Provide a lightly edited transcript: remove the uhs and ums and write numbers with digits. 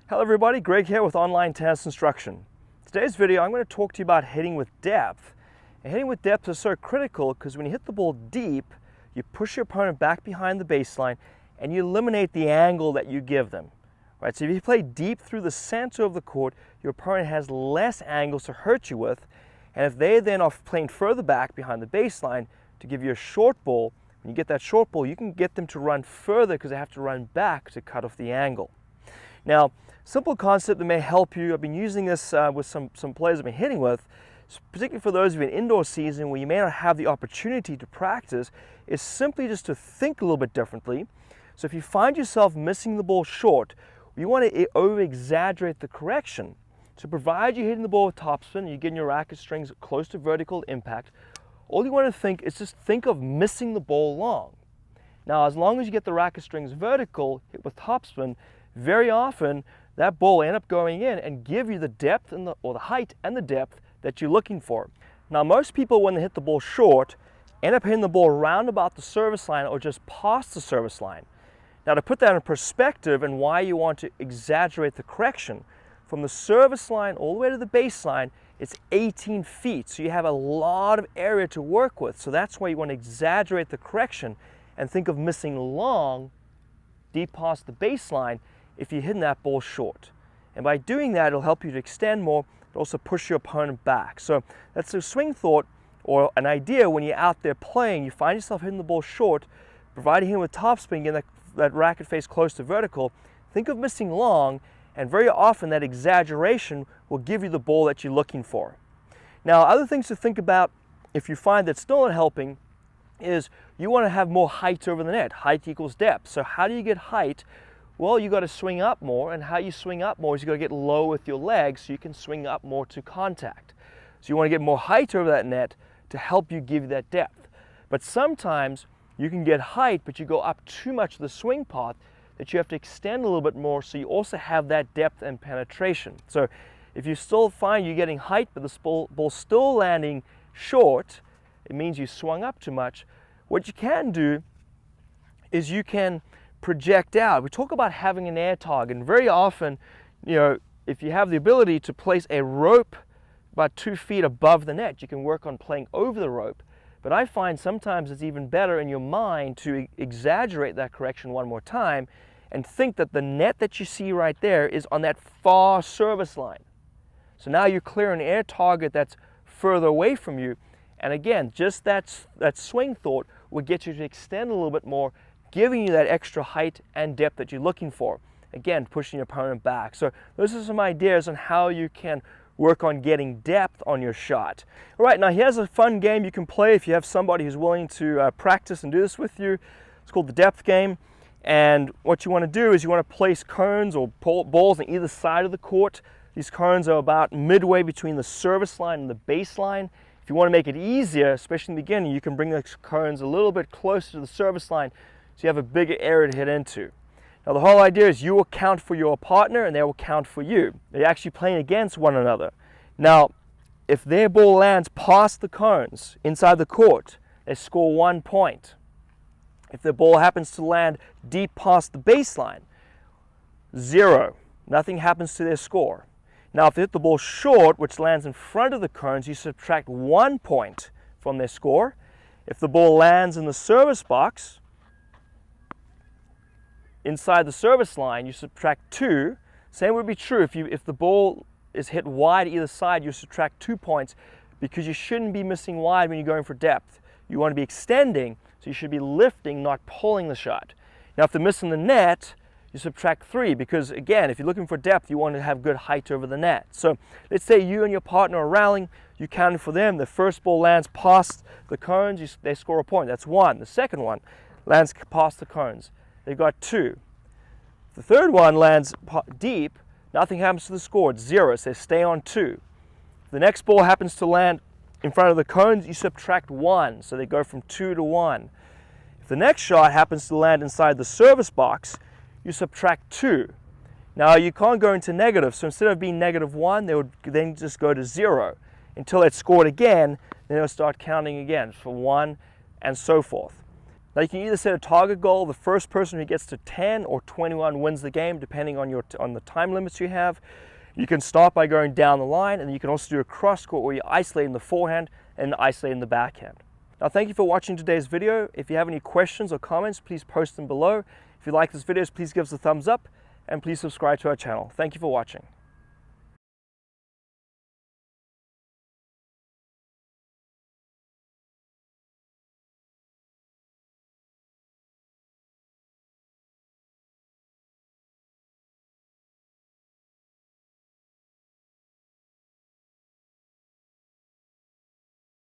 Hello everybody, Greg here with Online Tennis Instruction. Today's video I'm going to talk to you about hitting with depth. And hitting with depth is so critical because when you hit the ball deep, you push your opponent back behind the baseline and you eliminate the angle that you give them. Right? So if you play deep through the center of the court, your opponent has less angles to hurt you with, and if they then are playing further back behind the baseline to give you a short ball, when you get that short ball, you can get them to run further because they have to run back to cut off the angle. Now, simple concept that may help you. I've been using this with some players I've been hitting with, particularly for those of you in indoor season where you may not have the opportunity to practice, is simply just to think a little bit differently. So if you find yourself missing the ball short, you want to over-exaggerate the correction. So provide you're hitting the ball with topspin, you're getting your racket strings close to vertical impact, all you want to think is just think of missing the ball long. Now, as long as you get the racket strings vertical, hit with topspin, very often that ball will end up going in and give you the depth and or the height and the depth that you're looking for. Now, most people when they hit the ball short end up hitting the ball round about the service line or just past the service line. Now, to put that in perspective and why you want to exaggerate the correction, from the service line all the way to the baseline, it's 18 feet, so you have a lot of area to work with. So that's why you want to exaggerate the correction and think of missing long, deep past the baseline, if you're hitting that ball short. And by doing that, it'll help you to extend more, but also push your opponent back. So that's a swing thought or an idea when you're out there playing, you find yourself hitting the ball short, providing him with topspin, getting that racket face close to vertical, think of missing long, and very often that exaggeration will give you the ball that you're looking for. Now, other things to think about if you find that still not helping is you want to have more height over the net. Height equals depth. So how do you get height? Well, you got to swing up more, and how you swing up more is you got to get low with your legs so you can swing up more to contact. So you want to get more height over that net to help you give that depth. But sometimes you can get height, but you go up too much of the swing path that you have to extend a little bit more so you also have that depth and penetration. So if you still find you're getting height but the ball still landing short, it means you swung up too much. What you can do is you can project out. We talk about having an air target, and very often, if you have the ability to place a rope about 2 feet above the net, you can work on playing over the rope. But I find sometimes it's even better in your mind to exaggerate that correction one more time and think that the net that you see right there is on that far service line. So now you're clearing an air target that's further away from you. And again, just that swing thought will get you to extend a little bit more, giving you that extra height and depth that you're looking for. Again, pushing your opponent back. So those are some ideas on how you can work on getting depth on your shot. All right, now here's a fun game you can play if you have somebody who's willing to practice and do this with you. It's called the depth game. And what you want to do is you want to place cones or balls on either side of the court. These cones are about midway between the service line and the baseline. If you want to make it easier, especially in the beginning, you can bring the cones a little bit closer to the service line so you have a bigger area to hit into. Now the whole idea is you will count for your partner and they will count for you. They're actually playing against one another. Now, if their ball lands past the cones inside the court, they score 1 point. If the ball happens to land deep past the baseline, 0. Nothing happens to their score. Now, if they hit the ball short, which lands in front of the cones, you subtract 1 point from their score. If the ball lands in the service box, inside the service line, you subtract 2. Same would be true if the ball is hit wide either side, you subtract 2 points because you shouldn't be missing wide when you're going for depth. You want to be extending, so you should be lifting, not pulling the shot. Now, if they're missing the net, you subtract 3 because, again, if you're looking for depth, you want to have good height over the net. So let's say you and your partner are rallying, you counted for them. The first ball lands past the cones, they score a point. That's 1. The second one lands past the cones. They've got 2. The third one lands deep, nothing happens to the score. It's 0, so they stay on 2. If the next ball happens to land in front of the cones, you subtract 1, so they go from 2 to 1. If the next shot happens to land inside the service box, you subtract 2. Now you can't go into negative, so instead of being -1, they would then just go to 0 until it's scored again. Then they'll start counting again for 1 and so forth. Now you can either set a target goal, the first person who gets to 10 or 21 wins the game, depending on the time limits you have. You can start by going down the line, and you can also do a cross court where you're isolating the forehand and isolating the backhand. Now thank you for watching today's video. If you have any questions or comments, please post them below. If you like this video, please give us a thumbs up and please subscribe to our channel. Thank you for watching.